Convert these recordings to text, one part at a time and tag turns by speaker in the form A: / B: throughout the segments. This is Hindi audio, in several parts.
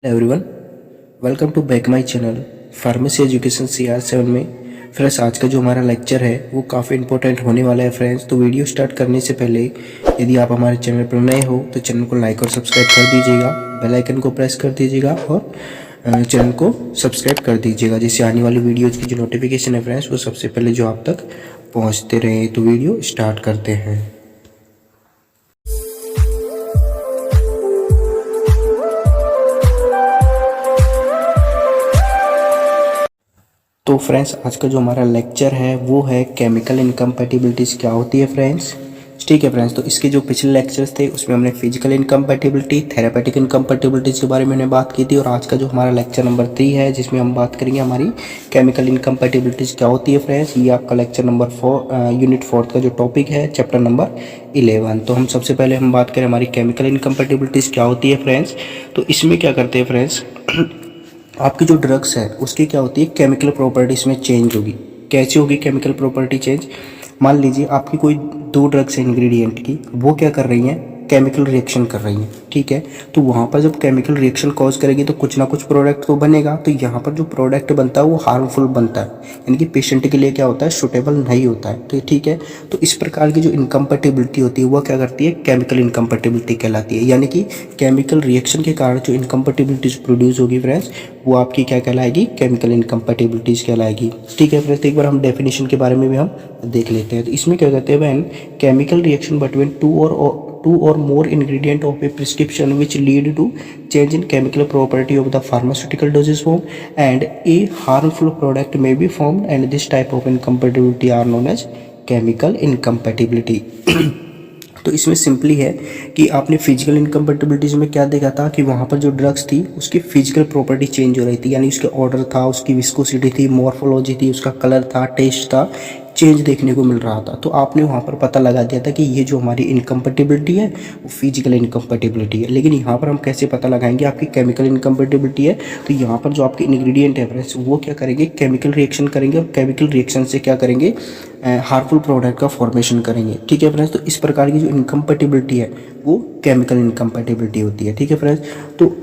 A: Everyone, welcome to back my channel pharmacy education CR7 में। फ्रेंड्स, आज का जो हमारा लेक्चर है वो काफ़ी इंपॉर्टेंट होने वाला है फ्रेंड्स। तो वीडियो स्टार्ट करने से पहले यदि आप हमारे चैनल पर नए हो तो चैनल को लाइक और सब्सक्राइब कर दीजिएगा, बेल आइकन को प्रेस कर दीजिएगा और चैनल को सब्सक्राइब कर दीजिएगा, जिससे आने वाली वीडियोज़ की जो नोटिफिकेशन है फ्रेंड्स वो सबसे पहले जो आप तक पहुँचते रहे। तो वीडियो स्टार्ट करते हैं। तो फ्रेंड्स, आज का जो हमारा लेक्चर है वो है केमिकल इनकम्पैटिबिलिटीज़ क्या होती है फ्रेंड्स। ठीक है फ्रेंड्स, तो इसके जो पिछले लेक्चर्स थे उसमें हमने फिजिकल इनकम्पैटिबिलिटी, थेरापेटिक इनकम्पैटिबिलिटीज़ के बारे में हमने बात की थी। और आज का जो हमारा लेक्चर नंबर 3 है जिसमें हम बात करेंगे हमारी केमिकल इनकम्पैटिबिलिटीज़ क्या होती है फ्रेंड्स। ये आपका लेक्चर नंबर 4 यूनिट 4 का जो टॉपिक है चैप्टर नंबर 11। तो हम सबसे पहले हम बात करें हमारी केमिकल इनकम्पैटिबिलिटीज़ क्या होती है फ्रेंड्स। तो इसमें क्या करते हैं फ्रेंड्स, आपकी जो ड्रग्स है उसकी क्या होती है, केमिकल प्रॉपर्टीज में चेंज होगी। कैसे होगी केमिकल प्रॉपर्टी चेंज? मान लीजिए आपकी कोई दो ड्रग्स है इंग्रेडिएंट की, वो क्या कर रही हैं, केमिकल रिएक्शन कर रही हैं। ठीक है, तो वहाँ पर जब केमिकल रिएक्शन कॉज करेगी तो कुछ ना कुछ प्रोडक्ट तो बनेगा। तो यहाँ पर जो प्रोडक्ट बनता है वो हार्मफुल बनता है, यानी कि पेशेंट के लिए क्या होता है, सुटेबल नहीं होता है। तो ठीक है, तो इस प्रकार की जो इनकम्पैटिबिलिटी होती है वो क्या करती है, केमिकल इनकम्पैटिबिलिटी कहलाती है। यानी कि केमिकल रिएक्शन के कारण जो इनकम्पैटिबिलिटीज प्रोड्यूस होगी फ्रेंड्स वो आपकी क्या कहलाएगी, केमिकल इनकम्पैटिबिलिटीज कहलाएगी। ठीक है फ्रेंड्स, एक बार हम डेफिनेशन के बारे में भी हम देख लेते हैं। तो इसमें क्या कहते हैं, when chemical reaction between two or more ingredient of a prescription which lead to change in chemical property of the pharmaceutical dosage form and a harmful product may be formed, and this type of incompatibility are known as chemical incompatibility। तो इसमें सिंपली है कि आपने फिजिकल इनकम्पैटिबिलिटीज में क्या देखा था कि वहाँ पर जो ड्रग्स थी उसकी फिजिकल प्रॉपर्टी चेंज हो रही थी, यानी उसके ऑर्डर था, उसकी विस्कोसिटी थी, मॉर्फोलॉजी थी, उसका कलर था, टेस्ट था, चेंज देखने को मिल रहा था। तो आपने वहाँ पर पता लगा दिया था कि ये जो हमारी इनकम्पैटिबिलिटी है वो फिजिकल इनकम्पैटिबिलिटी है। लेकिन यहाँ पर हम कैसे पता लगाएंगे आपकी केमिकल इनकम्पैटिबिलिटी है? तो यहाँ पर जो आपके इंग्रेडिएंट है फ्रेंड्स वो क्या करेंगे, केमिकल रिएक्शन करेंगे और केमिकल रिएक्शन से क्या करेंगे, हार्मफुल प्रोडक्ट का फॉर्मेशन करेंगे। ठीक है फ्रेंड्स, तो इस प्रकार की जो इनकम्पैटिबिलिटी है वो केमिकल इनकम्पैटिबिलिटी होती है। ठीक है फ्रेंड्स, तो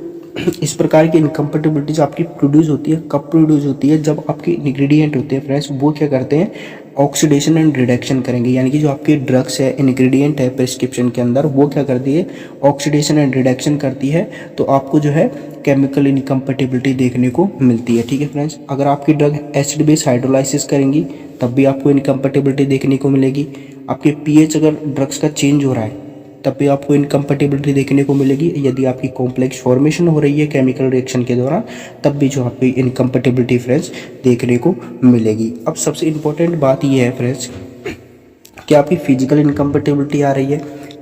A: इस प्रकार की इनकम्पैटिबिलिटी जो आपकी प्रोड्यूस होती है, कब प्रोड्यूस होती है, जब आपके इंग्रेडिएंट होते हैं फ्रेंड्स वो क्या करते हैं, ऑक्सीडेशन एंड रिडक्शन करेंगे। यानी कि जो आपके ड्रग्स है, इंग्रेडिएंट है प्रिस्क्रिप्शन के अंदर, वो क्या करती है, ऑक्सीडेशन एंड रिडक्शन करती है। तो आपको जो है केमिकल इनकम्पैटिबिलिटी देखने को मिलती है। ठीक है फ्रेंड्स, अगर आपकी ड्रग एसिड बेस हाइड्रोलाइसिस करेंगी तब भी आपको इनकम्पैटिबिलिटी देखने को मिलेगी। आपके पीएच अगर ड्रग्स का चेंज हो रहा है तब भी आपको इनकम्पैटिबिलिटी देखने को मिलेगी। यदि आपकी कॉम्प्लेक्स फॉर्मेशन हो रही है केमिकल रिएक्शन के दौरान तब भी जो आपकी इनकम्पैटिबिलिटी फ्रेंड्स देखने को मिलेगी। अब सबसे इम्पोर्टेंट बात यह है फ्रेंड्स कि आपकी फिजिकल इनकम्पैटिबिलिटी आ रही है,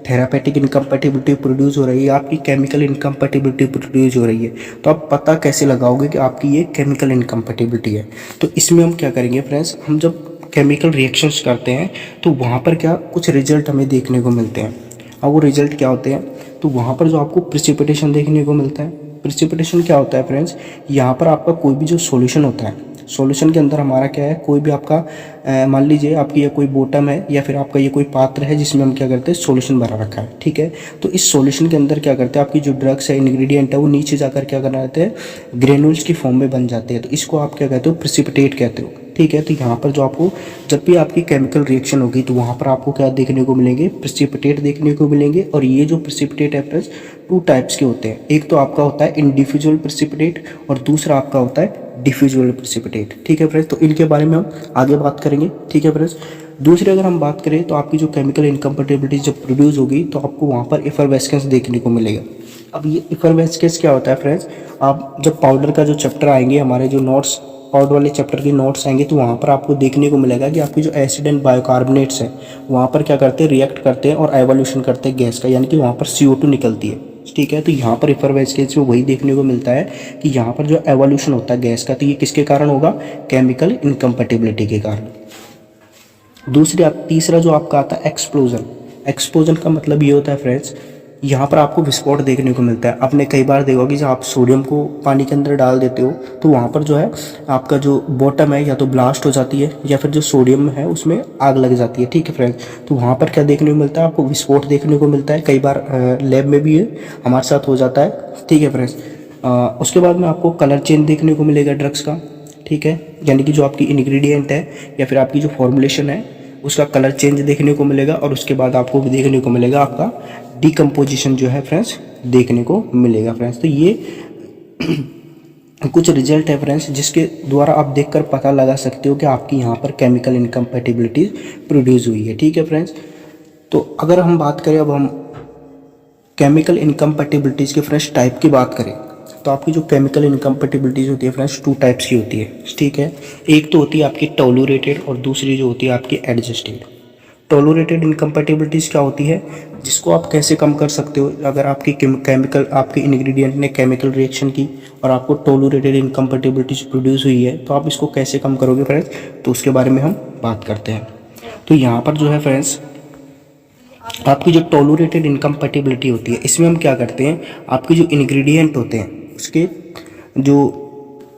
A: थेरापेटिक इनकम्पैटिबिलिटी प्रोड्यूस हो रही है, आपकी केमिकल इनकम्पैटिबिलिटी प्रोड्यूस हो रही है। तो आप पता कैसे लगाओगे कि आपकी ये केमिकल इनकम्पैटिबिलिटी है? तो इसमें हम क्या करेंगे फ्रेंड्स, हम जब केमिकल रिएक्शंस करते हैं तो वहाँ पर क्या कुछ रिजल्ट हमें देखने को मिलते हैं। अब वो रिजल्ट क्या होते हैं, तो वहाँ पर जो आपको प्रिसिपिटेशन देखने को मिलता है। प्रिसिपिटेशन क्या होता है फ्रेंड्स, यहाँ पर आपका कोई भी जो सॉल्यूशन होता है, सॉल्यूशन के अंदर हमारा क्या है, कोई भी आपका मान लीजिए आपकी ये कोई बॉटम है या फिर आपका ये कोई पात्र है जिसमें हम क्या करते हैं, सॉल्यूशन भरा रखा है। ठीक है, तो इस सॉल्यूशन के अंदर क्या करते हैं, आपकी जो ड्रग्स है, इंग्रेडिएंट है, वो नीचे जाकर क्या कर जाते हैं, ग्रेनुल्स की फॉर्म में बन जाते हैं। तो इसको आप क्या कहते हो, प्रिसिपिटेट कहते हो। ठीक है, तो यहाँ पर जो आपको जब भी आपकी केमिकल रिएक्शन होगी तो वहाँ पर आपको क्या देखने को मिलेंगे, प्रिसिपिटेट देखने को मिलेंगे। और ये जो प्रिसिपिटेट है फ्रेंड्स टू टाइप्स के होते हैं। एक तो आपका होता है इंडिविजुअल प्रिसिपिटेट और दूसरा आपका होता है डिफ्यूजुअल प्रिसिपिटेट। ठीक है फ्रेंड्स, तो इनके बारे में हम आगे बात करेंगे। ठीक है फ्रेंड्स, दूसरी अगर हम बात करें तो आपकी जो केमिकल इनकम्पैटिबिलिटी जब प्रोड्यूस होगी तो आपको वहाँ पर एफरवेस्केंस देखने को मिलेगा। अब ये एफरवेस्केंस क्या होता है फ्रेंड्स, आप जब पाउडर का जो चैप्टर आएंगे, हमारे जो नोट्स पाउडर वाले चैप्टर के नोट्स आएंगे, तो वहाँ पर आपको देखने को मिलेगा कि आपकी जो एसिड एंड बायोकार्बोनेट्स है वहाँ पर क्या करते हैं, रिएक्ट करते हैं और एवोल्यूशन करते हैं गैस का, यानी कि वहाँ पर CO2 निकलती है। ठीक है, तो यहाँ पर एफरवेस्केंस में वही देखने को मिलता है कि यहाँ पर जो एवोल्यूशन होता है गैस का, तो ये किसके कारण होगा, केमिकल इनकम्पैटिबिलिटी के कारण। तीसरा जो आपका आता है एक्सप्लोजन। एक्सप्लोजन का मतलब ये होता है फ्रेंड्स, यहाँ पर आपको विस्फोट देखने को मिलता है। आपने कई बार देखा कि जब आप सोडियम को पानी के अंदर डाल देते हो तो वहाँ पर जो है आपका जो बॉटम है या तो ब्लास्ट हो जाती है या फिर जो सोडियम है उसमें आग लग जाती है। ठीक है फ्रेंड्स, तो वहाँ पर क्या देखने को मिलता है, आपको विस्फोट देखने को मिलता है। कई बार लैब में भी हमारे साथ हो जाता है। ठीक है फ्रेंड्स, उसके बाद में आपको कलर चेंज देखने को मिलेगा ड्रग्स का, ठीक है, यानी कि जो आपकी इंग्रेडिएंट है या फिर आपकी जो फॉर्मुलेशन है उसका कलर चेंज देखने को मिलेगा। और उसके बाद आपको भी देखने को मिलेगा आपका डिकम्पोजिशन जो है फ्रेंड्स देखने को मिलेगा फ्रेंड्स। तो ये कुछ रिजल्ट है फ्रेंड्स जिसके द्वारा आप देखकर पता लगा सकते हो कि आपकी यहाँ पर केमिकल इनकम्पैटिबिलिटी प्रोड्यूस हुई है, ठीक है फ्रेंड्स। तो अगर हम बात करें, अब हम केमिकल इनकम्पैटिबिलिटीज़ के फ्रेंड्स टाइप की बात करें, तो आपकी जो केमिकल इनकम्पैटिबिलिटीज़ होती है फ्रेंड्स 2 टाइप्स की होती है, ठीक है। एक तो होती है आपकी टॉलरेटेड और दूसरी जो होती है आपकी एडजस्टेड। टॉलरेटेड इनकम्पैटिबिलिटीज़ क्या होती है, जिसको आप कैसे कम कर सकते हो, अगर आपकी केमिकल आपके इंग्रेडिएंट ने केमिकल रिएक्शन की और आपको टॉलरेटेड इनकम्पैटिबिलिटीज प्रोड्यूस हुई है, तो आप इसको कैसे कम करोगे फ्रेंड्स, तो उसके बारे में हम बात करते हैं। तो यहाँ पर जो है फ्रेंड्स आपकी जो टॉलरेटेड इनकम्पैटिबिलिटी होती है, इसमें हम क्या करते हैं, आपके जो इंग्रेडिएंट होते हैं उसके जो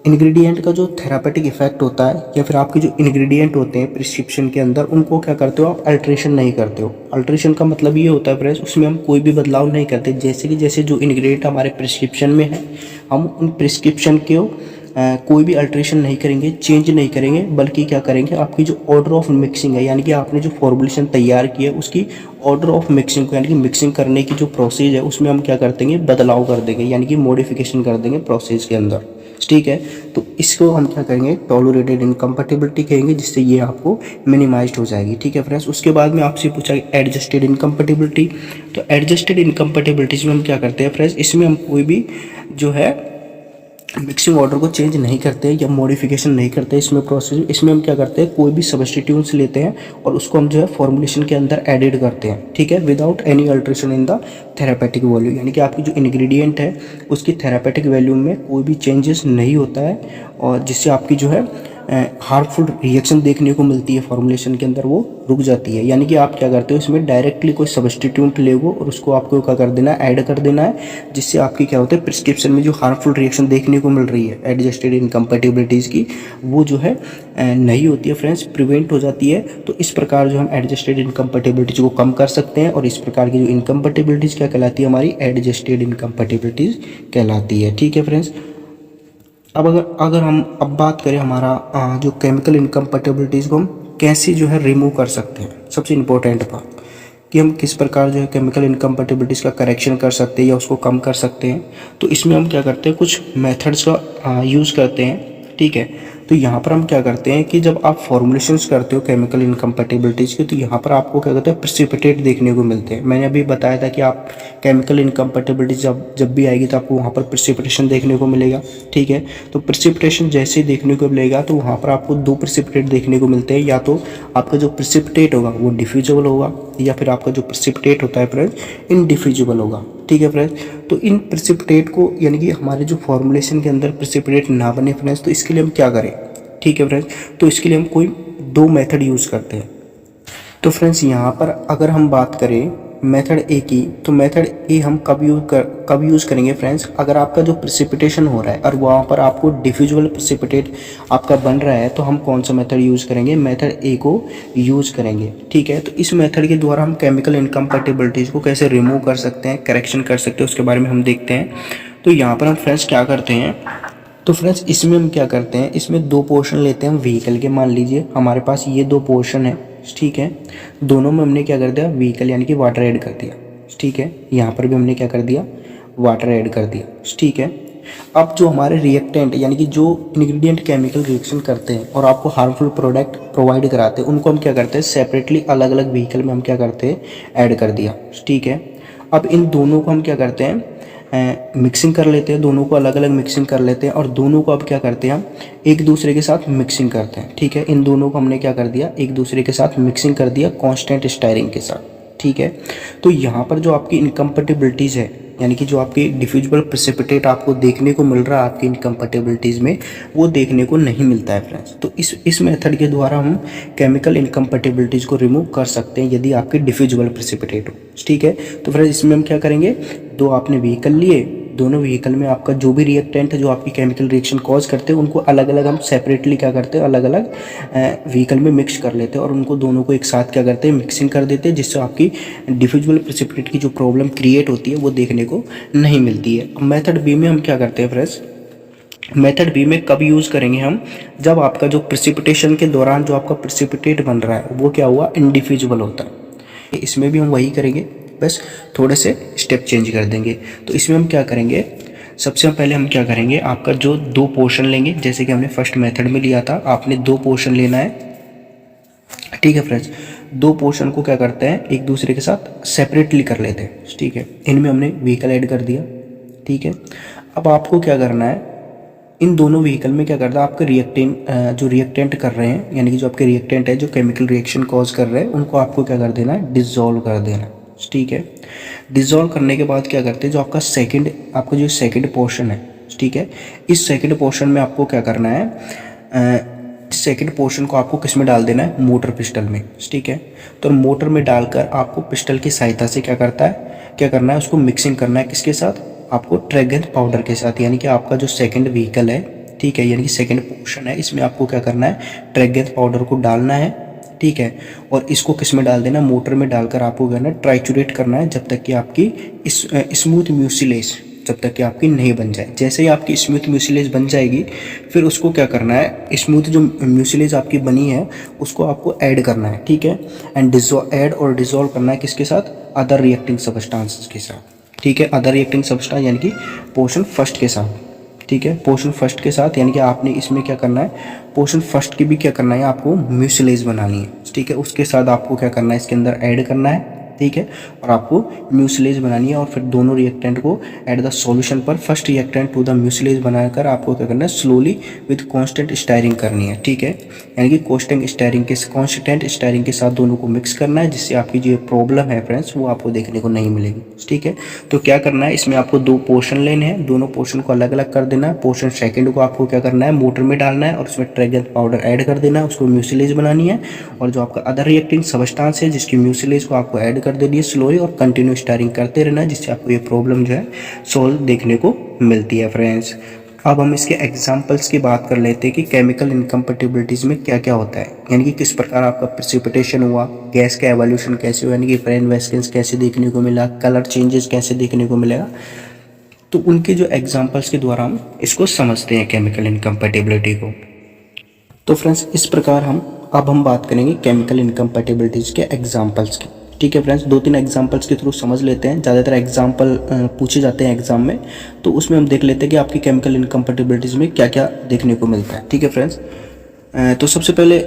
A: इंग्रेडिएंट का जो थेरापेटिक इफेक्ट होता है या फिर आपके जो इंग्रेडिएंट होते हैं प्रिस्क्रिप्शन के अंदर, उनको क्या करते हो आप अल्ट्रेशन नहीं करते हो। अल्ट्रेशन का मतलब ये होता है फ्रेंड्स, उसमें हम कोई भी बदलाव नहीं करते। जैसे कि जैसे जो इंग्रेडिएंट हमारे प्रिस्क्रिप्शन में है, हम उन प्रिस्क्रिप्शन को कोई भी अल्ट्रेशन नहीं करेंगे, चेंज नहीं करेंगे, बल्कि क्या करेंगे, आपकी जो ऑर्डर ऑफ मिक्सिंग है, यानी कि आपने जो फॉर्मुलेशन तैयार की है उसकी ऑर्डर ऑफ मिक्सिंग को, यानी कि मिक्सिंग करने की जो प्रोसेस है उसमें हम क्या कर देंगे, बदलाव कर देंगे, यानी कि मॉडिफिकेशन कर देंगे प्रोसेस के अंदर, ठीक है। तो इसको हम क्या करेंगे, टॉलरेटेड इनकम्पैटिबिलिटी कहेंगे, जिससे ये आपको मिनिमाइज्ड हो जाएगी, ठीक है फ्रेंड्स। उसके बाद में आपसे पूछा एडजस्टेड इनकम्पैटिबिलिटी। तो एडजस्टेड इनकम्पैटिबिलिटीज में हम क्या करते हैं फ्रेंड्स, इसमें हम कोई भी जो है मिक्सिंग ऑर्डर को चेंज नहीं करते या मॉडिफिकेशन नहीं करते इसमें प्रोसेस। इसमें हम क्या करते हैं, कोई भी सब्स्टिट्यूट्स लेते हैं और उसको हम जो है फॉर्मुलेशन के अंदर एडिड करते हैं, ठीक है, without any alteration in the therapeutic value, यानी कि आपकी जो इंग्रेडिएंट है उसकी थेरापेटिक वैल्यू में कोई भी चेंजेस नहीं होता है, और जिससे आपकी जो है हार्मफुल रिएक्शन देखने को मिलती है फॉर्मुलेशन के अंदर, वो रुक जाती है। यानी कि आप क्या करते हो, इसमें डायरेक्टली कोई सब्स्टिट्यूट लेगो और उसको आपको क्या कर देना है, ऐड कर देना है, जिससे आपकी क्या होता है, प्रिस्क्रिप्शन में जो हार्मफुल रिएक्शन देखने को मिल रही है एडजस्टेड इनकम्पैटिबिलिटीज़ की, वो जो है नहीं होती है फ्रेंड्स, प्रिवेंट हो जाती है। तो इस प्रकार जो हम एडजस्टेड इनकम्पैटिबिलिटीज़ को कम कर सकते हैं, और इस प्रकार की जो इनकम्पैटिबिलिटीज़ क्या कहलाती है, हमारी एडजस्टेड इनकम्पैटिबिलिटीज़ कहलाती है, ठीक है फ्रेंड्स। अब अगर हम अब बात करें हमारा जो केमिकल इनकम्पैटिबिलिटीज़ को हम कैसे जो है रिमूव कर सकते हैं, सबसे इम्पोर्टेंट बात कि हम किस प्रकार जो है केमिकल इनकम्पैटिबिलिटीज़ का करेक्शन कर सकते हैं या उसको कम कर सकते हैं। तो इसमें हम क्या करते हैं, कुछ मेथड्स का यूज़ करते हैं, ठीक है। तो यहाँ पर हम क्या करते हैं कि जब आप फॉर्मुलेशंस करते हो केमिकल इनकम्पैटिबिलिटीज़ के, तो यहाँ पर आपको क्या कहते हैं, प्रेसिपिटेट देखने को मिलते हैं। मैंने अभी बताया था कि आप केमिकल इनकम्पैटिबिलिटी जब भी आएगी तो आपको वहाँ पर प्रेसिपिटेशन देखने को मिलेगा, ठीक है। तो प्रेसिपिटेशन जैसे ही देखने को मिलेगा तो वहाँ पर आपको 2 प्रेसिपिटेट देखने को मिलते हैं, या तो आपका जो प्रेसिपिटेट होगा वो डिफ्यूजिबल होगा, या फिर आपका जो प्रेसिपिटेट होता है फ्रेंड्स इनडिफ्यूजिबल होगा, ठीक है फ्रेंड्स। तो इन प्रेसिपिटेट को, यानी कि हमारे जो फॉर्मुलेशन के अंदर प्रेसिपिटेट ना बने फ्रेंड्स, तो इसके लिए हम क्या करें, ठीक है फ्रेंड्स। तो इसके लिए हम कोई 2 मेथड यूज़ करते हैं। तो फ्रेंड्स यहाँ पर अगर हम बात करें मेथड ए की, तो मेथड ए हम कब यूज़ करेंगे फ्रेंड्स, अगर आपका जो प्रेसिपिटेशन हो रहा है और वहाँ पर आपको डिफ्यूजिबल प्रेसिपिटेट आपका बन रहा है, तो हम कौन सा मेथड यूज़ करेंगे, मेथड ए को यूज़ करेंगे, ठीक है। तो इस मेथड के द्वारा हम केमिकल इनकम्पैटिबिलिटीज़ को कैसे रिमूव कर सकते हैं, करेक्शन कर सकते हैं, उसके बारे में हम देखते हैं। तो यहाँ पर हम फ्रेंड्स क्या करते हैं, तो फ्रेंड्स इसमें हम क्या करते हैं, इसमें 2 पोर्शन लेते हैं हम व्हीकल के। मान लीजिए हमारे पास ये 2 पोर्शन है, ठीक है। दोनों में हमने क्या कर दिया, व्हीकल यानी कि वाटर ऐड कर दिया, ठीक है। यहाँ पर भी हमने क्या कर दिया, वाटर ऐड कर दिया, ठीक है। अब जो हमारे रिएक्टेंट यानी कि जो इंग्रेडिएंट केमिकल रिएक्शन करते हैं और आपको हार्मफुल प्रोडक्ट प्रोवाइड कराते हैं, उनको हम क्या करते हैं, सेपरेटली अलग अलग व्हीकल में हम क्या करते हैं, ऐड कर दिया, ठीक है। अब इन दोनों को हम क्या करते हैं, मिक्सिंग कर लेते हैं, दोनों को अलग अलग मिक्सिंग कर लेते हैं, और दोनों को अब क्या करते हैं, हम एक दूसरे के साथ मिक्सिंग करते हैं, ठीक है। इन दोनों को हमने क्या कर दिया, एक दूसरे के साथ मिक्सिंग कर दिया कांस्टेंट स्टायरिंग के साथ, ठीक है। तो यहाँ पर जो आपकी इनकम्पैटिबिलिटीज़ है, यानी कि जो आपकी डिफ्यूजिबल प्रेसिपिटेट आपको देखने को मिल रहा है आपकी इनकम्पैटिबिलिटीज़ में, वो देखने को नहीं मिलता है फ्रेंड्स। तो इस मेथड के द्वारा हम केमिकल इनकम्पैटिबिलिटीज़ को रिमूव कर सकते हैं यदि आपकी डिफ्यूजिबल प्रेसिपिटेट हो, ठीक है। तो फ्रेंड्स इसमें हम क्या करेंगे, 2 आपने व्हीकल लिए, दोनों व्हीकल में आपका जो भी रिएक्टेंट जो आपकी केमिकल रिएक्शन कॉज करते हैं उनको अलग अलग हम सेपरेटली क्या करते हैं, अलग अलग व्हीकल में मिक्स कर लेते हैं और उनको दोनों को एक साथ क्या करते हैं, मिक्सिंग कर देते हैं, जिससे आपकी डिफ्यूजिबल प्रेसिपिटेट की जो प्रॉब्लम क्रिएट होती है वो देखने को नहीं मिलती है। मेथड बी में हम क्या करते हैं फ्रेंड्स, मेथड बी में कब यूज़ करेंगे हम, जब आपका जो प्रेसिपिटेशन के दौरान जो आपका प्रेसिपिटेट बन रहा है वो क्या हुआ, इंडिफ्यूजिबल होता है। इसमें भी हम वही करेंगे, बस थोड़े से स्टेप चेंज कर देंगे। तो इसमें हम क्या करेंगे, सबसे पहले हम क्या करेंगे, आपका जो दो पोर्शन लेंगे, जैसे कि हमने फर्स्ट मेथड में लिया था, आपने दो पोर्शन लेना है, ठीक है फ्रेंड्स। दो पोर्शन को क्या करते हैं, एक दूसरे के साथ सेपरेटली कर लेते हैं, ठीक है। इनमें हमने व्हीकल ऐड कर दिया, ठीक है। अब आपको क्या करना है, इन दोनों व्हीकल में क्या करता है, आपके जो रिएक्टेंट कर रहे हैं, यानी कि जो आपके रिएक्टेंट है जो केमिकल रिएक्शन कॉज कर रहे हैं, उनको आपको क्या कर देना है, डिसॉल्व कर देना, ठीक है। डिसॉल्व करने के बाद क्या करते हैं, जो आपका जो सेकंड पोर्शन है, ठीक है, इस सेकंड पोर्शन में आपको क्या करना है, सेकंड पोर्शन को आपको किस में डाल देना है, मोटर पिस्टल में, ठीक है। तो मोटर में डालकर आपको पिस्टल की सहायता से क्या करना है, उसको मिक्सिंग करना है, किसके साथ, आपको ट्रेगेंथ पाउडर के साथ। यानी कि आपका जो सेकंड व्हीकल है, ठीक है, यानी कि सेकंड पोर्शन है, इसमें आपको क्या करना है, ट्रेगेंथ पाउडर को डालना है, ठीक है। और इसको किस में डाल देना, मोटर में डालकर आपको करना है, ट्राइचुरेट करना है, जब तक कि आपकी स्मूथ म्यूसिलेज जब तक कि आपकी नहीं बन जाए। जैसे ही आपकी स्मूथ म्यूसिलेज बन जाएगी, फिर उसको क्या करना है, स्मूथ जो म्यूसिलेज आपकी बनी है उसको आपको ऐड करना है, ठीक है। एंड ऐड और डिसॉल्व करना है किसके साथ, अदर रिएक्टिंग सब्सटेंसेस के साथ, ठीक है। अदर रिएक्टिंग सब्सटेंस यानी कि पोर्शन फर्स्ट के साथ, ठीक है, पोर्शन फर्स्ट के साथ। यानी कि आपने इसमें क्या करना है, पोर्शन फर्स्ट की भी क्या करना है, आपको म्यूसिलेज बनानी है, ठीक है। उसके साथ आपको क्या करना है, इसके अंदर ऐड करना है, ठीक है, और आपको म्यूसिलेज बनानी है। और फिर दोनों रिएक्टेंट को एट द सॉल्यूशन पर first reactant to the mucilage बनाकर आपको क्या करना है, स्लोली विद कांस्टेंट स्टायरिंग करनी है, ठीक है। यानी कि कांस्टेंट स्टायरिंग के साथ दोनों को मिक्स करना है, जिससे आपकी जो प्रॉब्लम है फ्रेंड्स वो आपको देखने को नहीं मिलेगी, ठीक है। तो क्या करना है, इसमें आपको दो पोर्शन लेने हैं, दोनों पोर्शन को अलग अलग कर देना है। पोर्शन सेकंड को आपको क्या करना है, मोटर में डालना है और उसमें ट्रेगेंथ पाउडर ऐड कर देना है, उसको म्यूसिलेज बनानी है। और जो आपका अदर रिएक्टिंग सब्सटेंस है जिसकी म्यूसिलेज को आपको ऐड कर देनी है स्लोली, और कंटिन्यू स्टायरिंग करते रहना है, जिससे आपको ये प्रॉब्लम जो है सॉल्व देखने को मिलती है फ्रेंड्स। अब हम इसके एग्जांपल्स की बात कर लेते हैं कि केमिकल इनकम्पैटिबिलिटीज में क्या क्या होता है, यानी कि किस प्रकार आपका प्रेसिपिटेशन हुआ, गैस का एवोल्यूशन कैसे हुआ, यानी कि फ्रेन वेस्केंस कैसे देखने को मिला, कलर चेंजेस कैसे देखने को मिलेगा। तो उनके जो एग्जांपल्स के द्वारा हम इसको समझते हैं केमिकल इनकम्पैटिबिलिटी को। तो फ्रेंड्स इस प्रकार अब हम बात करेंगे केमिकल इनकम्पैटिबिलिटीज के एग्जांपल्स की, ठीक है फ्रेंड्स। दो तीन एग्जांपल्स के थ्रू समझ लेते हैं। ज़्यादातर एग्जांपल पूछे जाते हैं एग्जाम में, तो उसमें हम देख लेते हैं कि आपकी केमिकल इनकम्पैटिबिलिटीज में क्या क्या देखने को मिलता है, ठीक है फ्रेंड्स। तो सबसे पहले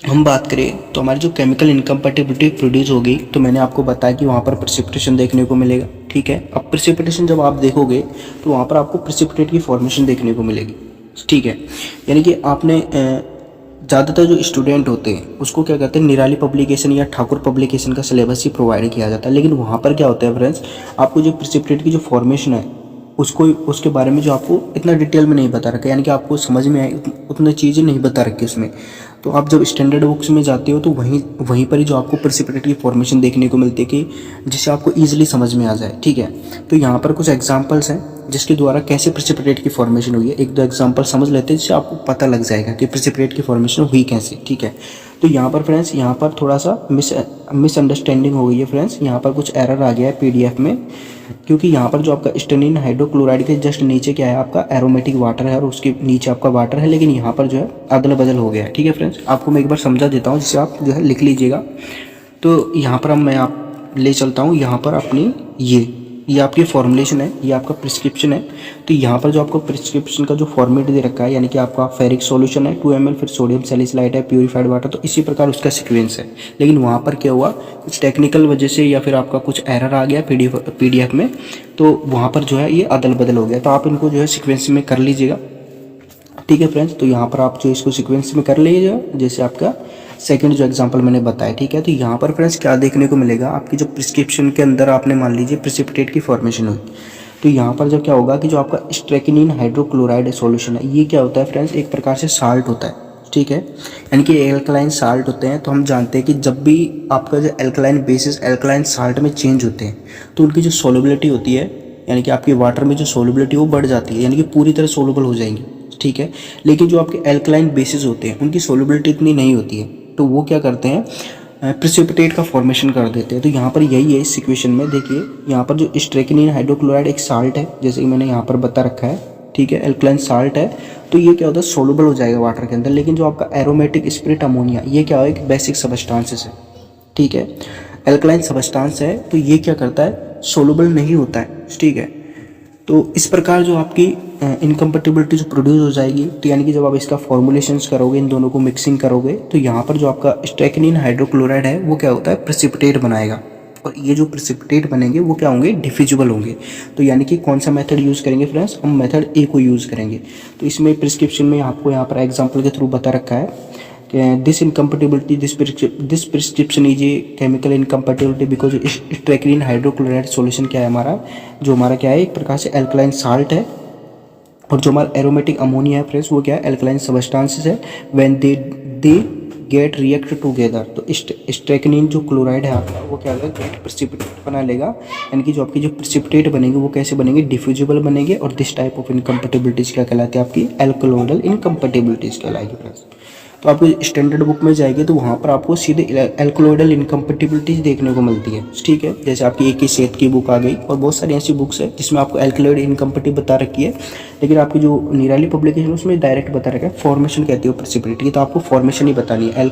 A: हम बात करें तो हमारी जो केमिकल इनकम्पैटिबिलिटी प्रोड्यूस होगी, तो मैंने आपको बताया कि वहाँ पर प्रेसिपिटेशन देखने को मिलेगा, ठीक है। अब प्रेसिपिटेशन जब आप देखोगे तो वहाँ पर आपको प्रेसिपिटेट की फॉर्मेशन देखने को मिलेगी, ठीक है। यानी कि आपने ज़्यादातर जो स्टूडेंट होते हैं उसको क्या कहते हैं, निराली पब्लिकेशन या ठाकुर पब्लिकेशन का सिलेबस ही प्रोवाइड किया जाता है। लेकिन वहाँ पर क्या होता है फ्रेंड्स, आपको जो प्रेसिपिटेट की जो फॉर्मेशन है उसके बारे में जो आपको इतना डिटेल में नहीं बता रखा है, यानी कि आपको समझ में आए उतनी चीज़ें नहीं बता रखी उसमें। तो आप जब स्टैंडर्ड बुक्स में जाते हो तो वहीं पर ही जो आपको प्रेसिपिटेट की फॉर्मेशन देखने को मिलती है कि जिससे आपको ईजिली समझ में आ जाए, ठीक है। तो यहाँ पर कुछ एग्जांपल्स हैं जिसके द्वारा कैसे प्रेसिपिटेट की फॉर्मेशन हुई है, एक दो एग्जांपल समझ लेते हैं जिससे आपको पता लग जाएगा कि प्रेसिपिटेट की फॉर्मेशन हुई कैसे, ठीक है। तो यहाँ पर फ्रेंड्स यहाँ पर थोड़ा सा मिसअंडरस्टैंडिंग हो गई है फ्रेंड्स, यहाँ पर कुछ एरर आ गया है पीडीएफ में, क्योंकि यहाँ पर जो आपका स्टेनिन हाइड्रोक्लोराइड के जस्ट नीचे क्या है, आपका एरोमेटिक वाटर है और उसके नीचे आपका वाटर है, लेकिन यहाँ पर जो है अदल बदल हो गया है, ठीक है फ्रेंड्स। आपको मैं एक बार समझा देता हूँ जिससे आप जो है लिख लीजिएगा। तो यहाँ पर मैं आप ले चलता हूँ, यहाँ पर अपनी ये आपकी फॉर्मुलेशन है, ये आपका प्रिस्क्रिप्शन है। तो यहाँ पर जो आपको प्रिस्क्रिप्शन का जो फॉर्मेट दे रखा है, यानी कि आपका फेरिक सॉल्यूशन है 2 ml, फिर सोडियम सैलिसाइलेट है, प्यूरिफाइड वाटर, तो इसी प्रकार उसका सीक्वेंस है। लेकिन वहाँ पर क्या हुआ, कुछ टेक्निकल वजह से या फिर आपका कुछ एरर आ गया पीडीएफ में, तो वहाँ पर जो है ये अदल बदल हो गया। तो आप इनको जो है सीक्वेंस में कर लीजिएगा, ठीक है फ्रेंड्स। तो यहाँ पर आप जो इसको सीक्वेंस में कर लीजिएगा, जैसे आपका सेकंड जो एग्जांपल मैंने बताया, ठीक है। तो यहाँ पर फ्रेंड्स क्या देखने को मिलेगा, आपकी जो प्रिस्क्रिप्शन के अंदर आपने मान लीजिए प्रेसिपिटेट की फॉर्मेशन हुई, तो यहाँ पर जब क्या होगा कि जो आपका स्ट्रेकिनिन हाइड्रोक्लोराइड सॉल्यूशन है, ये क्या होता है फ्रेंड्स, एक प्रकार से साल्ट होता है, ठीक है। यानी कि एल्कलाइन साल्ट होते हैं। तो हम जानते हैं कि जब भी आपका जो एल्कलाइन बेसिस एल्कलाइन साल्ट में चेंज होते हैं तो उनकी जो सॉल्युबिलिटी होती है यानी कि आपकी वाटर में जो सोल्युबिलिटी वो बढ़ जाती है, यानी कि पूरी तरह सोल्युबल हो जाएंगी, ठीक है। लेकिन जो आपके एल्कलाइन बेसिस होते हैं उनकी सोल्युबिलिटी इतनी नहीं होती है, तो वो क्या करते हैं, प्रिसिपिटेट का फॉर्मेशन कर देते हैं। तो यहाँ पर यही है इस सिचुएशन में। देखिए यहाँ पर जो स्ट्रेकनिन हाइड्रोक्लोराइड एक साल्ट है, जैसे कि मैंने यहाँ पर बता रखा है, ठीक है, एल्कलाइन साल्ट है, तो ये क्या होता है, सोल्युबल हो जाएगा वाटर के अंदर। लेकिन जो आपका एरोमेटिक स्पिरिट अमोनिया, ये क्या है, एक बेसिक सबस्टांसेस है, ठीक है, एल्कलाइन सबस्टांस है, तो ये क्या करता है, सोल्युबल नहीं होता है, ठीक है। तो इस प्रकार जो आपकी इनकम्पेटिबिलिटी जो प्रोड्यूस हो जाएगी, तो यानी कि जब आप इसका फॉर्मुलेशंस करोगे, इन दोनों को मिक्सिंग करोगे, तो यहाँ पर जो आपका स्ट्रेकनिन हाइड्रोक्लोराइड है वो क्या होता है, प्रेसिपिटेट बनाएगा। और ये जो प्रेसिपिटेट बनेंगे वो क्या होंगे, डिफ्यूजिबल होंगे। तो यानी कि कौन सा मेथड यूज़ करेंगे फ्रेंड्स, हम मेथड ए को यूज़ करेंगे। तो इसमें प्रिस्क्रिप्शन में आपको यहाँ पर एग्जाम्पल के थ्रू बता रखा है this incompatibility, this prescription is a chemical incompatibility because strychnine hydrochloride solution क्या है हमारा, जो हमारा क्या है, एक प्रकार से एल्कलाइन साल्ट है। और जो हमारा एरोमेटिक अमोनिया है फ्रेंड्स, वो क्या है, एल्कलाइन सबस्टांसेस है। When they get react together, तो स्ट्रेकनिन जो क्लोराइड है आपका, वो क्या होगा, गेट प्रेसिपिटेट बना लेगा। यानी कि जो आपकी जो प्रेसिपिटेट बनेंगे वो कैसे बनेंगे, डिफ्यूजिबल बनेंगे। और दिस टाइप ऑफ इनकम्पेटिबिलिटीज क्या कहलाती है, आपकी एल्कोलोइडल इनकम्पेटिबिलिटीज कहलाएगी फ्रेंड्स। तो आपको स्टैंडर्ड बुक में जाएगी तो वहाँ पर आपको सीधे एल्कोलोइडल इनकम्पेटिबिलिटीज देखने को मिलती है, ठीक है। जैसे आपकी एक ही सेहत की बुक आ गई, और बहुत सारी ऐसी बुक्स है जिसमें आपको एल्कोलोइड इनकम्पेटिबिलिटी बता रखी है। लेकिन आपकी जो निराली पब्लिकेशन उसमें डायरेक्ट बता रखा है फॉर्मेशन कहती है प्रेसिपिटेट की, तो आपको फॉर्मेशन ही बतानी है।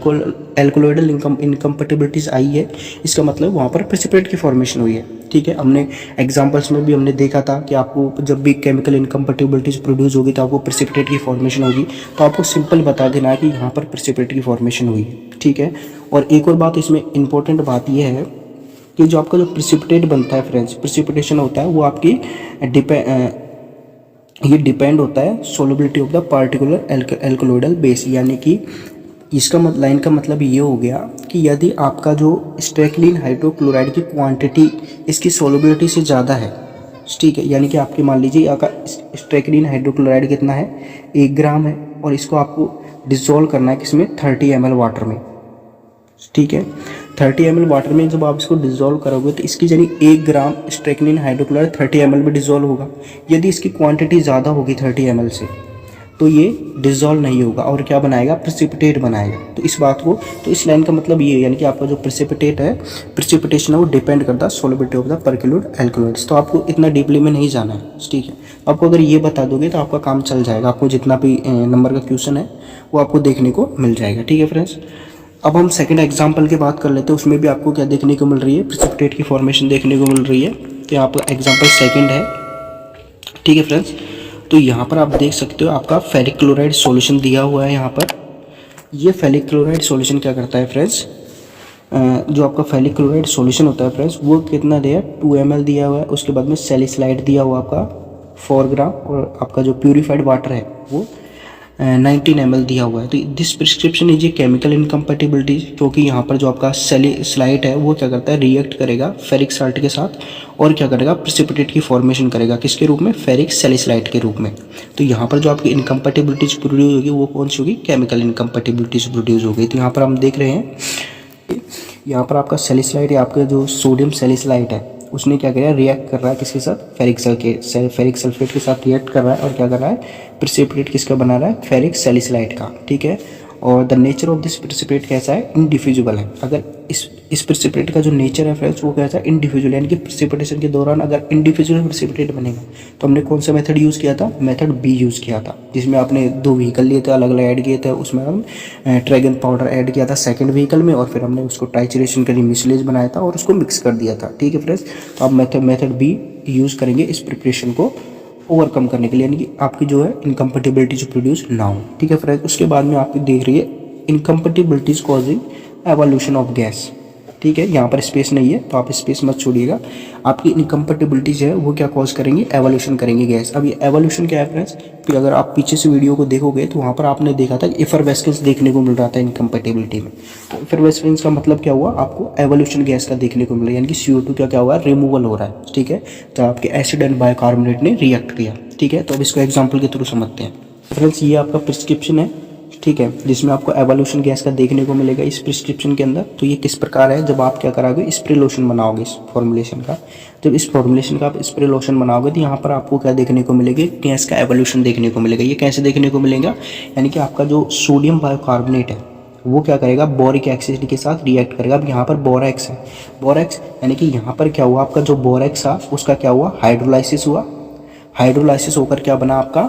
A: एल्कोलोइडल इनकम्पेटिबिलिटीज आई है, इसका मतलब वहाँ पर प्रेसिपिटेट की फॉर्मेशन हुई है, ठीक है। हमने एग्जांपल्स में भी हमने देखा था कि आपको जब भी केमिकल इनकम्पेटिबिलिटीज प्रोड्यूस होगी तो आपको प्रेसिपिटेट की फॉर्मेशन होगी। तो आपको सिंपल बता देना है कि यहाँ पर प्रेसिपिटेट की फॉर्मेशन हुई है, ठीक है। और एक और बात इसमें इंपॉर्टेंट बात यह है कि जो आपका जो प्रेसिपिटेट बनता है फ्रेंड्स, प्रेसिपिटेशन होता है वो आपकी ये डिपेंड होता है solubility of the particular alkaloidal base. यानी कि इसका लाइन का मतलब ये हो गया कि यदि आपका जो स्ट्रेकनिन हाइड्रोक्लोराइड की क्वांटिटी इसकी सोल्युबिलिटी से ज़्यादा है, ठीक है, यानी कि आपके मान लीजिए आपका स्ट्रेकनिन हाइड्रोक्लोराइड कितना है, 1 ग्राम है, और इसको आपको डिसॉल्व करना है किसमें, 30 ml वाटर में, ठीक है। 30 ml वाटर में जब आप इसको डिसॉल्व करोगे तो इसकी यानी 1 ग्राम स्ट्रेकनिन हाइड्रोक्लोराइड 30 ml में डिसॉल्व होगा। यदि इसकी क्वांटिटी ज़्यादा होगी 30 ml से, तो ये डिसॉल्व नहीं होगा और क्या बनाएगा, प्रेसिपिटेट बनाएगा। तो इस बात को, तो इस लाइन का मतलब ये है, यानी कि आपका जो प्रेसिपिटेट है, प्रेसिपिटेशन है, वो डिपेंड करता है सोल्युबिलिटी ऑफ द पर्क्यूलेट एल्कोलॉइड्स। तो आपको इतना डीपली में नहीं जाना है, ठीक है। आपको अगर ये बता दोगे तो आपका काम चल जाएगा, आपको जितना भी नंबर का क्वेश्चन है वो आपको देखने को मिल जाएगा, ठीक है फ्रेंड्स। अब हम सेकंड एग्जांपल की बात कर लेते हैं, उसमें भी आपको क्या देखने को मिल रही है, प्रेसिपिटेट की फॉर्मेशन देखने को मिल रही है। तो यहाँ पर एग्जांपल सेकंड है, ठीक है फ्रेंड्स। तो यहाँ पर आप देख सकते हो आपका फेरिक क्लोराइड सॉल्यूशन दिया हुआ है। यहाँ पर ये फेरिक क्लोराइड सॉल्यूशन क्या करता है फ्रेंड्स, जो आपका फेरिक क्लोराइड सॉल्यूशन होता है फ्रेंड्स, वो कितना दिया है, 2 ml दिया हुआ है। उसके बाद में सैलिसाइड दिया हुआ आपका 4 ग्राम, और आपका जो प्यूरिफाइड वाटर है वो 19 ml दिया हुआ है। तो this prescription is a chemical incompatibility, क्योंकि यहाँ पर जो आपका सैलिसाइड है वो क्या करता है, रिएक्ट करेगा फेरिक साल्ट के साथ, और क्या करेगा, प्रेसिपिटेट की फॉर्मेशन करेगा, किसके रूप में, फेरिक सैलिसाइड के रूप में। तो यहाँ पर जो आपकी इनकम्पेटिबिलिटीज प्रोड्यूस होगी वो कौन सी होगी, केमिकल इनकम्पेटिबिलिटीज प्रोड्यूस होगी। तो यहाँ पर हम देख रहे हैं, यहाँ पर आपका सैलिसाइड या आपका जो सोडियम सैलिसाइड है उसने क्या किया, रिएक्ट कर रहा है किसके साथ, फेरिक सल्फेट के साथ रिएक्ट कर रहा है, और क्या कर रहा है, प्रेसिपिटेट किसका बना रहा है, फेरिक सैलिसाइड का, ठीक है। और the nature of this precipitate कैसा है, इनडिफ्यूजिबल है। अगर इस प्रेसिपिटेट का जो नेचर है फ्रेंड्स वो कैसा है, इनडिफ्यूजिबल, यानी कि प्रेसिपिटेशन के दौरान अगर इनडिफ्यूजिबल प्रेसिपिटेट बनेगा तो हमने कौन सा मेथड यूज़ किया था, मेथड बी यूज़ किया था, जिसमें आपने 2 व्हीकल लिए थे, अलग अलग ऐड किए थे। उसमें हम ट्रैगन पाउडर ऐड किया था सेकंड व्हीकल में, और फिर हमने उसको टाइचरेशन के लिए मिसलेज बनाया था और उसको मिक्स कर दिया था, ठीक है फ्रेंड्स। तो आप मेथड बी यूज़ करेंगे इस प्रिपरेशन को ओवरकम करने के लिए, यानी कि आपकी जो है इनकम्पेटिबिलिटी जो प्रोड्यूस ना हो, ठीक है फ्रेंड्स। उसके बाद में आपकी देख रही है incompatibilities causing evolution of gas, ठीक है। यहाँ पर स्पेस नहीं है तो आप स्पेस मत छोड़िएगा। आपकी इनकम्पेटिबिलिटीज है वो क्या कॉज करेंगे, एवोल्यूशन करेंगे गैस। अब ये एवोल्यूशन क्या है फ्रेंड्स, कि अगर आप पीछे से वीडियो को देखोगे तो वहाँ पर आपने देखा था कि इफरवेस्केंस देखने को मिल रहा था इनकम्पेटिबिलिटी में। तो इफरवेस्केंस का मतलब क्या हुआ, आपको एवोल्यूशन गैस का देखने को मिला, यानी कि CO2 क्या हुआ है, रिमूवल हो रहा है, ठीक है। तो आपके एसिड एंड बाइकार्बोनेट ने रिएक्ट किया, ठीक है। तो अब इसको एग्जाम्पल के थ्रू समझते हैं फ्रेंड्स। ये आपका प्रिस्क्रिप्शन है, ठीक है, जिसमें आपको एवोल्यूशन गैस का देखने को मिलेगा इस प्रिस्क्रिप्शन के अंदर। तो ये किस प्रकार है, जब आप क्या कराओगे स्प्रे लोशन बनाओगे इस फॉर्मुलेशन का, जब इस फॉर्मुलेशन का आप स्प्रे लोशन बनाओगे तो यहाँ पर आपको क्या देखने को मिलेगा, गैस का एवोल्यूशन देखने को मिलेगा। ये कैसे देखने को मिलेगा, यानी कि आपका जो सोडियम बायोकार्बोनेट है वो क्या करेगा, बोरिक एसिड के साथ रिएक्ट करेगा। अब यहाँ पर बोरेक्स है, बोरेक्स यानी कि यहाँ पर क्या हुआ, आपका जो बोरेक्स था उसका क्या हुआ, हाइड्रोलाइसिस हुआ। हाइड्रोलाइसिस होकर क्या बना, आपका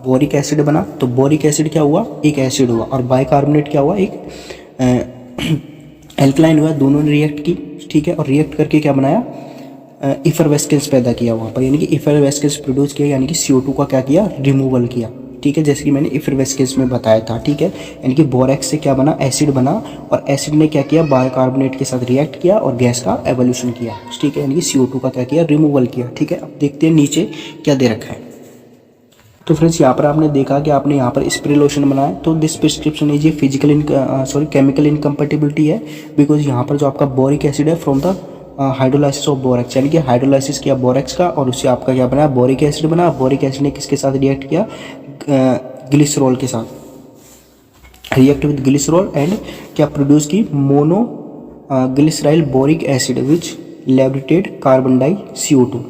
A: बोरिक एसिड बना। तो बोरिक एसिड क्या हुआ, एक एसिड हुआ, और बाइकार्बोनेट क्या हुआ, एक एल्कलाइन हुआ। दोनों ने रिएक्ट की, ठीक है, और रिएक्ट करके क्या बनाया, इफरवेस्केंस पैदा किया वहाँ पर, यानी कि इफरवेस्केंस प्रोड्यूस किया, यानी कि CO2 का क्या किया, रिमूवल किया। ठीक है, जैसे कि मैंने इफरवेस्केंस में बताया था। ठीक है, यानी कि बोरेक्स से क्या बना, एसिड बना, और एसिड ने क्या किया, बायोकार्बोनेट के साथ रिएक्ट किया और गैस का एवोल्यूशन किया। ठीक है, यानी कि CO2 का क्या किया, रिमूवल किया। ठीक है, अब देखते हैं नीचे क्या दे रखा है। तो फ्रेंड्स यहाँ पर आपने देखा कि आपने यहाँ पर स्प्रे लोशन बनाया, तो दिस प्रिस्क्रिप्शन इज ये केमिकल इनकम्पेटिबिलिटी है, बिकॉज यहाँ पर जो आपका बोरिक एसिड है from the hydrolysis of borax, यानी कि हाइड्रोलाइसिस किया बोरेक्स का और उससे आपका क्या बना, बोरिक एसिड बना। बोरिक एसिड ने किसके साथ रिएक्ट किया, ग्लिसरॉल के साथ, रिएक्ट विद ग्लिसरॉल एंड क्या प्रोड्यूस की, mono glyceryl boric acid which liberated carbon di CO2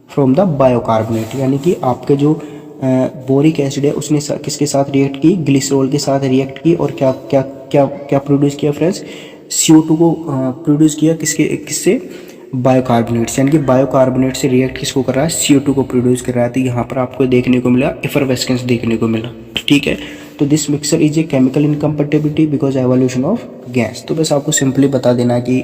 A: from the bicarbonate, यानी कि आपके जो बोरिक एसिड है उसने किसके साथ रिएक्ट की, ग्लिसरॉल के साथ रिएक्ट की, और क्या क्या क्या क्या प्रोड्यूस किया फ्रेंड्स, CO2 को प्रोड्यूस किया, किससे, बायोकार्बोनेट, यानी कि बायोकार्बोनेट से रिएक्ट किसको कर रहा है, CO2 को प्रोड्यूस कर रहा है। तो यहाँ पर आपको देखने को मिला इफरवेस्केंस देखने को मिला। ठीक है, तो this mixer is a chemical incompatibility because evolution of gas. तो बस आपको सिंपली बता देना है कि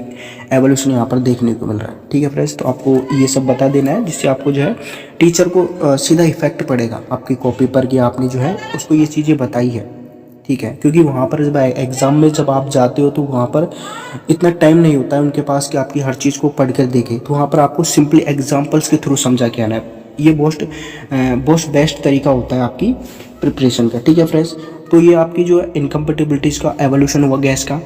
A: एवोल्यूशन यहाँ पर देखने को मिल रहा है। ठीक है फ्रेंड्स, तो आपको ये सब बता देना है जिससे आपको जो है टीचर को सीधा इफेक्ट पड़ेगा आपकी कॉपी पर कि आपने जो है उसको ये चीज़ें बताई है। ठीक है, क्योंकि वहाँ पर जब एग्ज़ाम में जब आप जाते हो तो वहाँ पर इतना टाइम नहीं होता है उनके पास कि आपकी हर चीज़ को पढ़ कर देखें। तो वहाँ पर आपको सिंपली एग्जाम्पल्स के थ्रू समझा के आना है। ये बहुत बेस्ट तरीका होता है आपकी प्रिपरेशन का। ठीक है फ्रेंड्स, तो ये आपकी जो है इनकम्पेटिबिलिटीज़ का एवोल्यूशन हुआ गैस का।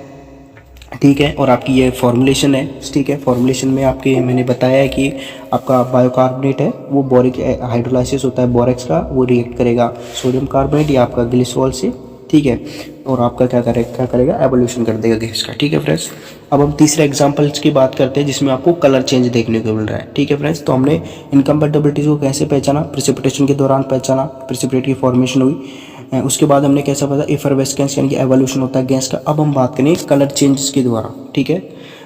A: ठीक है, और आपकी ये फॉर्मुलेशन है। ठीक है, फॉर्मुलेशन में आपके मैंने बताया है कि आपका बायोकार्बोनेट है वो बोरिक हाइड्रोलाइसिस होता है बोरेक्स का, वो रिएक्ट करेगा सोडियम कार्बोनेट या आपका ग्लिसरॉल से। ठीक है, और आपका क्या करेगा एवोल्यूशन कर देगा गैस का। ठीक है फ्रेंड्स, अब हम तीसरे एग्जांपल्स की बात करते हैं जिसमें आपको कलर चेंज देखने को मिल रहा है। ठीक है फ्रेंड्स, तो हमने इनकम्पेटिबिलिटीज को कैसे पहचाना, प्रेसिपिटेशन के दौरान पहचाना, प्रेसिपिटेट की फॉर्मेशन हुई, उसके बाद हमने कैसा पता इफरवेस्केंस यानी कि एवोल्यूशन होता है गैस का। अब हम बात करें कलर चेंजेस के द्वारा। ठीक है,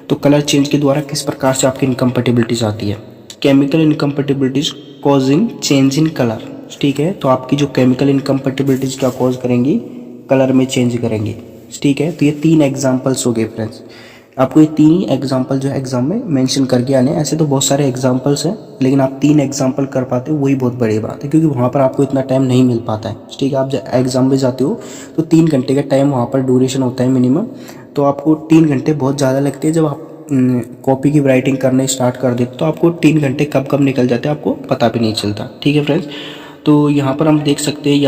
A: तो कलर चेंज के द्वारा किस प्रकार से आपकी इनकम्पेटिबिलिटीज आती है, chemical incompatibilities causing change in colour. ठीक है, तो आपकी जो केमिकल इनकम्पेटिबिलिटीज क्या कॉज करेंगी, कलर में चेंज करेंगे। ठीक है, तो ये 3 एग्जाम्पल्स हो गए फ्रेंड्स। आपको ये 3 ही एग्जाम्पल जो है एग्जाम में मेंशन करके आने। ऐसे तो बहुत सारे एग्जाम्पल्स हैं, लेकिन आप 3 एग्जाम्पल कर पाते हो वही बहुत बड़ी बात है, क्योंकि वहाँ पर आपको इतना टाइम नहीं मिल पाता है। ठीक है, आप जब एग्जाम में जाते हो तो 3 घंटे का टाइम वहाँ पर ड्यूरेशन होता है मिनिमम, तो आपको 3 घंटे बहुत ज़्यादा लगते हैं। जब आप कॉपी की राइटिंग करने स्टार्ट कर देते तो आपको 3 घंटे कब निकल जाते हैं आपको पता भी नहीं चलता। ठीक है फ्रेंड्स, तो यहाँ पर हम देख सकते हैं ये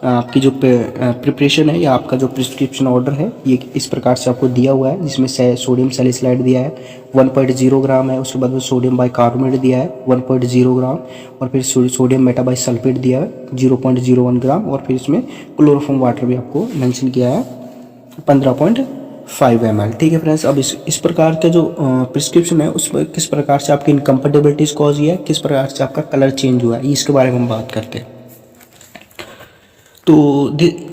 A: आपकी जो प्रिपरेशन है या आपका जो प्रिस्क्रिप्शन ऑर्डर है ये इस प्रकार से आपको दिया हुआ है, जिसमें सोडियम सैलिसाइड दिया है 1.0 ग्राम है, उसके बाद में सोडियम बाइकार्बोनेट दिया है 1.0 ग्राम, और फिर सोडियम मेटाबाइसल्फेट दिया है 0.01 ग्राम, और फिर इसमें क्लोरोफॉर्म वाटर भी आपको मेंशन किया है 15.5 ml। ठीक है फ्रेंड्स, अब इस प्रकार का जो प्रिस्क्रिप्शन है उस पर किस प्रकार से आपकी इनकम्पेटिबिलिटीज कॉज हुई है, किस प्रकार से आपका कलर चेंज हुआ है, इसके बारे में हम बात करते हैं। तो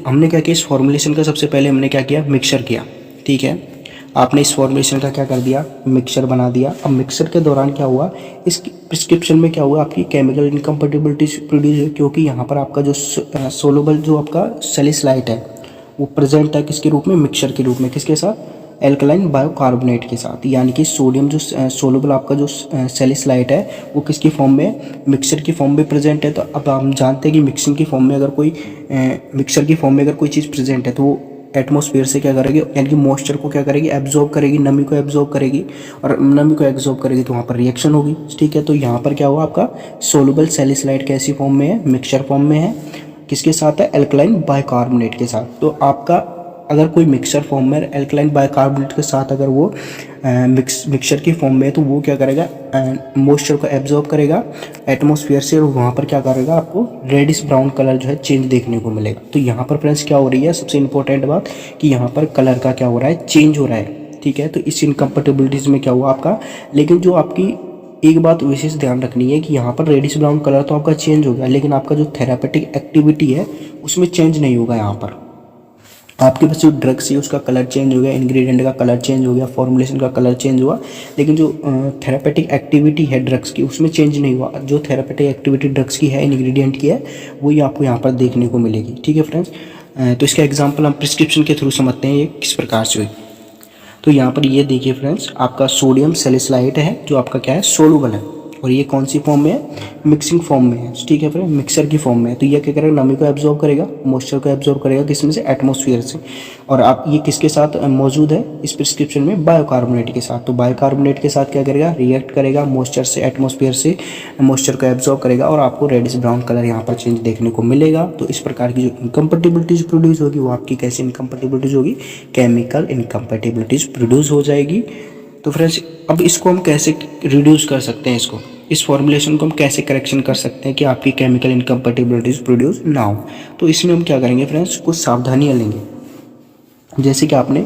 A: हमने क्या किया, इस फॉर्मुलेशन का सबसे पहले हमने क्या किया, मिक्सचर किया। ठीक है, आपने इस फॉर्मुलेशन का क्या कर दिया, मिक्सचर बना दिया। अब मिक्सचर के दौरान क्या हुआ, इस प्रिस्क्रिप्शन में क्या हुआ, आपकी केमिकल इनकम्पेटिबिलिटी प्रोड्यूस हुई, क्योंकि यहाँ पर आपका जो सोलुबल जो आपका सैलिसाइड है वो प्रेजेंट है किसके रूप में, मिक्सचर के रूप में, किसके साथ, एल्कलाइन बायोकार्बोनेट के साथ। यानी कि सोडियम जो सोलुबल आपका जो सैलिसाइड है वो किसकी फॉर्म में, मिक्सचर की फॉर्म में प्रेजेंट है। तो अब हम जानते हैं कि मिक्सिंग की फॉर्म में अगर कोई मिक्सचर की फॉर्म में अगर कोई चीज़ प्रेजेंट है तो वो एटमॉस्फेयर से क्या करेगी, यानी कि मॉइस्चर को क्या करेगी, एब्जॉर्ब करेगी, नमी को एब्जॉर्ब करेगी, और नमी को एब्जॉर्ब करेगी तो वहाँ पर रिएक्शन होगी। ठीक है, तो यहाँ पर क्या हुआ, आपका सोलुबल सैलिसाइड कैसी फॉर्म में है, मिक्सचर फॉर्म में है, किसके साथ है, एल्कलाइन बाइकार्बोनेट के साथ। तो आपका अगर कोई मिक्सचर फॉर्म में एल्कलाइन बाइकार्बोनेट के साथ अगर वो मिक्सचर की फॉर्म में है तो वो क्या करेगा, मॉइस्चर को एब्जॉर्ब करेगा एटमॉस्फेयर से, और वहाँ पर क्या करेगा, आपको रेडिश ब्राउन कलर जो है चेंज देखने को मिलेगा। तो यहाँ पर फ्रेंड्स क्या हो रही है, सबसे इंपॉर्टेंट बात कि यहाँ पर कलर का क्या हो रहा है, चेंज हो रहा है। ठीक है, तो इस इनकम्पेटिबिलिटीज में क्या हुआ आपका, लेकिन जो आपकी एक बात विशेष ध्यान रखनी है कि यहाँ पर रेडिश ब्राउन कलर तो आपका चेंज हो गया, लेकिन आपका जो थेरापेटिक एक्टिविटी है उसमें चेंज नहीं होगा। यहाँ पर आपके पास जो ड्रग्स है उसका कलर चेंज हो गया, इंग्रेडिएंट का कलर चेंज हो गया, फॉर्मुलेशन का कलर चेंज हुआ, लेकिन जो थेरापेटिक एक्टिविटी है ड्रग्स की उसमें चेंज नहीं हुआ। जो थेरापेटिक एक्टिविटी ड्रग्स की है, इंग्रेडिएंट की है, वही आपको यहाँ पर देखने को मिलेगी। ठीक है फ्रेंड्स, तो इसका एग्जाम्पल हम प्रिस्क्रिप्शन के थ्रू समझते हैं ये किस प्रकार से हुई। तो यहाँ पर ये देखिए फ्रेंड्स, आपका सोडियम सैलिसाइलेट है जो आपका क्या है, सोलूबल है, और ये कौन सी फॉर्म में है, मिक्सिंग फॉर्म में है। ठीक है फ्रेंड, मिक्सर की फॉर्म में है। तो ये क्या करेगा, नमी को एब्जॉर्ब करेगा, मॉइस्चर को एब्जॉर्ब करेगा, किसमें से, एटमॉस्फेयर से। और आप ये किसके साथ मौजूद है इस प्रिस्क्रिप्शन में, बायोकार्बोनेट के साथ। तो बायोकार्बोनेट के साथ क्या करेगा, रिएक्ट करेगा मॉइस्चर से, एटमॉस्फेयर से मॉइस्चर को एब्जॉर्ब करेगा, और आपको रेडिश ब्राउन कलर यहाँ पर चेंज देखने को मिलेगा। तो इस प्रकार की जो इनकम्पेटिबिलिटीज प्रोड्यूस होगी वो आपकी कैसी इनकम्पेटिबिलिटीज होगी, केमिकल इनकम्पेटिबिलिटीज प्रोड्यूस हो जाएगी। तो फ्रेंड्स, अब इसको हम कैसे रिड्यूस कर सकते हैं, इसको, इस फॉर्मुलेशन को हम कैसे करेक्शन कर सकते हैं कि आपकी केमिकल इनकम्पेटिबिलिटीज प्रोड्यूस ना हो। तो इसमें हम क्या करेंगे फ्रेंड्स, कुछ सावधानियां लेंगे। जैसे कि आपने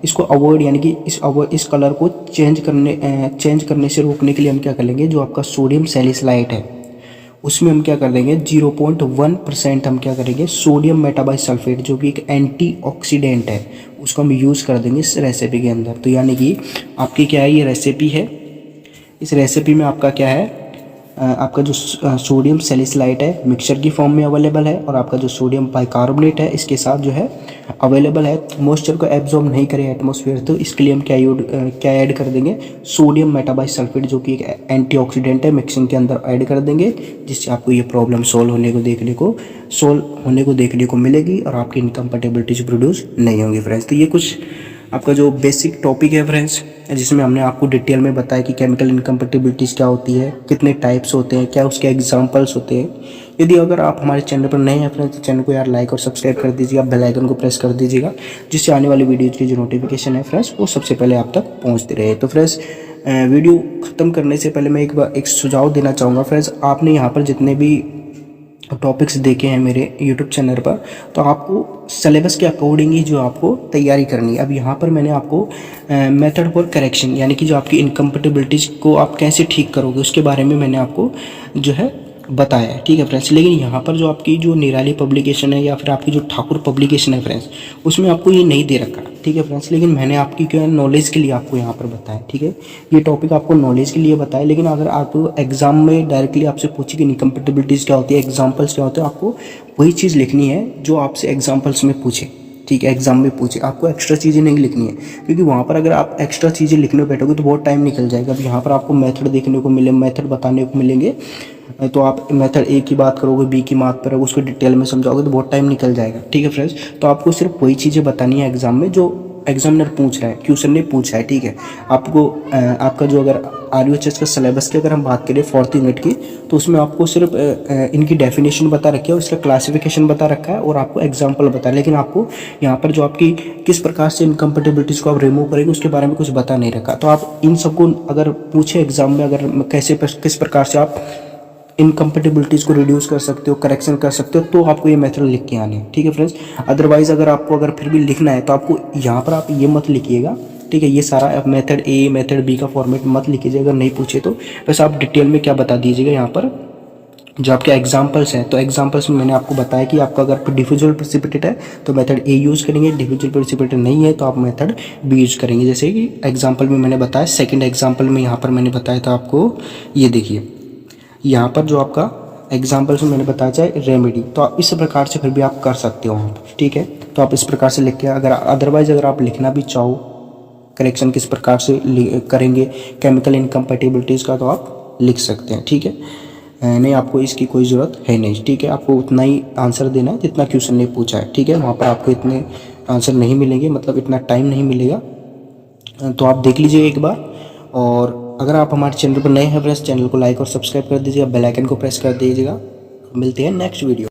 A: इसको अवॉइड, यानी कि इस कलर को चेंज करने से रोकने के लिए हम क्या कर लेंगे, जो आपका सोडियम सैलिसाइलेट है उसमें हम क्या कर देंगे, 0.1% हम क्या करेंगे, सोडियम मेटाबाइसल्फेट जो कि एक एंटीऑक्सीडेंट है, उसको हम यूज़ कर देंगे इस रेसिपी के अंदर। तो यानी कि आपकी क्या है, ये रेसिपी है, इस रेसिपी में आपका क्या है, आपका जो सोडियम सैलिसाइलेट है मिक्सचर की फॉर्म में अवेलेबल है, और आपका जो सोडियम बाइकार्बोनेट है इसके साथ जो है अवेलेबल है। मॉइस्चर को एब्जॉर्ब नहीं करे एटमॉस्फेयर, तो इसके लिए हम क्या ऐड कर देंगे, सोडियम मेटाबाइसल्फेट जो कि एक एंटीऑक्सीडेंट है, मिक्सिंग के अंदर ऐड कर देंगे, जिससे आपको ये प्रॉब्लम सोल्व होने को देखने को मिलेगी, और आपकी इनकम्पेटिबिलिटीज प्रोड्यूस नहीं होंगी फ्रेंड्स। तो ये कुछ आपका जो बेसिक टॉपिक है फ्रेंड्स, जिसमें हमने आपको डिटेल में बताया कि केमिकल इनकम्पेटिबिलिटीज़ क्या होती है, कितने टाइप्स होते हैं, क्या उसके एग्जांपल्स होते हैं। यदि अगर आप हमारे चैनल पर नए हैं फ्रेंड्स, तो चैनल को यार लाइक और सब्सक्राइब कर दीजिएगा, बेल आइकन को प्रेस कर दीजिएगा, जिससे आने वाली वीडियोज़ की जो नोटिफिकेशन है फ्रेंड्स वो सबसे पहले आप तक पहुँचती रहे। तो फ्रेंड्स, वीडियो ख़त्म करने से पहले मैं एक सुझाव देना चाहूँगा फ्रेंड्स। आपने यहाँ पर जितने भी टॉपिक्स देखे हैं मेरे यूट्यूब चैनल पर, तो आपको सिलेबस के अकॉर्डिंग ही जो आपको तैयारी करनी है। अब यहाँ पर मैंने आपको मेथड फॉर करेक्शन, यानी कि जो आपकी इनकम्पेटिबिलिटीज को आप कैसे ठीक करोगे उसके बारे में मैंने आपको जो है बताया है। ठीक है फ्रेंड्स, लेकिन यहाँ पर जो आपकी जो निराली पब्लिकेशन है या फिर आपकी जो ठाकुर पब्लिकेशन है फ्रेंड्स, उसमें आपको ये नहीं दे रखा। ठीक है फ्रेंड्स, लेकिन मैंने आपकी क्या नॉलेज के लिए आपको यहाँ पर बताया। ठीक है, ये टॉपिक आपको नॉलेज के लिए बताया, लेकिन अगर आपको एग्जाम में डायरेक्टली आपसे पूछे कि इनकम्पेटिबिलिटीज़ क्या होती है, एग्जाम्पल्स क्या होते हैं, आपको वही चीज़ लिखनी है जो आपसे एग्जाम्पल्स में पूछे। ठीक है, एग्जाम में पूछे, आपको एक्स्ट्रा चीज़ें नहीं लिखनी है, क्योंकि वहाँ पर अगर आप एक्स्ट्रा चीज़ें लिखने बैठोगे तो बहुत टाइम निकल जाएगा। अब यहाँ पर आपको मेथड देखने को मिले, मेथड बताने को मिलेंगे, तो आप मेथड ए की बात करोगे, बी की बात करोगे, उसको डिटेल में समझाओगे तो बहुत टाइम निकल जाएगा। ठीक है फ्रेंड्स, तो आपको सिर्फ वही चीज़ें बतानी है एग्जाम में जो एग्जामिनर पूछ रहा है, क्वेश्चन ने पूछा है। ठीक है, आपको आपका जो अगर RUHS का सिलेबस की अगर हम बात करें 4th यूनिट की, तो उसमें आपको सिर्फ इनकी डेफिनेशन बता रखी है और इसका क्लासिफिकेशन बता रखा है, और आपको एग्जाम्पल बता, लेकिन आपको यहाँ पर जो आपकी किस प्रकार से इनकम्पेटिबिलिटीज़ को आप रिमूव करेंगे उसके बारे में कुछ बता नहीं रखा। तो आप इन सबको अगर पूछे एग्जाम में, अगर किस प्रकार से आप इनकम्पेटिबिलिटीज़ को रिड्यूस कर सकते हो, करेक्शन कर सकते हो, तो आपको ये मेथड लिख के आने हैं। ठीक है फ्रेंड्स, अदरवाइज़ अगर फिर भी लिखना है तो आपको यहाँ पर आप ये मत लिखिएगा। ठीक है, ये सारा मेथड ए मेथड बी का फॉर्मेट मत लिखिएगा अगर नहीं पूछे तो। बस आप डिटेल में क्या बता दीजिएगा यहाँ पर जो आपके एग्जाम्पल्स हैं। तो एग्जाम्पल्स में मैंने आपको बताया कि आपका अगर डिफ्यूजल प्रेसिपिटेट है तो मेथड ए यूज़ करेंगे, डिफ्यूजल प्रेसिपिटेट नहीं है तो आप मेथड बी यूज़ करेंगे। जैसे कि एग्जाम्पल में मैंने बताया, सेकंड एग्जाम्पल में यहाँ पर मैंने बताया था आपको, ये देखिए यहाँ पर जो आपका एग्जाम्पल्स में मैंने बताया चाहे रेमेडी, तो आप इस प्रकार से फिर भी आप कर सकते हो वहाँ पर। ठीक है, तो आप इस प्रकार से लिख के, अगर अदरवाइज़ अगर आप लिखना भी चाहो करेक्शन किस प्रकार से करेंगे केमिकल इनकम्पेटिबिलिटीज़ का, तो आप लिख सकते हैं। ठीक है, नहीं आपको इसकी कोई ज़रूरत है नहीं। ठीक है, आपको उतना ही आंसर देना है जितना क्वेश्चन ने पूछा है। ठीक है, वहाँ पर आपको इतने आंसर नहीं मिलेंगे, मतलब इतना टाइम नहीं मिलेगा। तो आप देख लीजिए एक बार, और अगर आप हमारे चैनल पर नए हैं फ्रेंड्स, चैनल को लाइक और सब्सक्राइब कर दीजिएगा, बेल आइकन को प्रेस कर दीजिएगा। मिलते हैं नेक्स्ट वीडियो।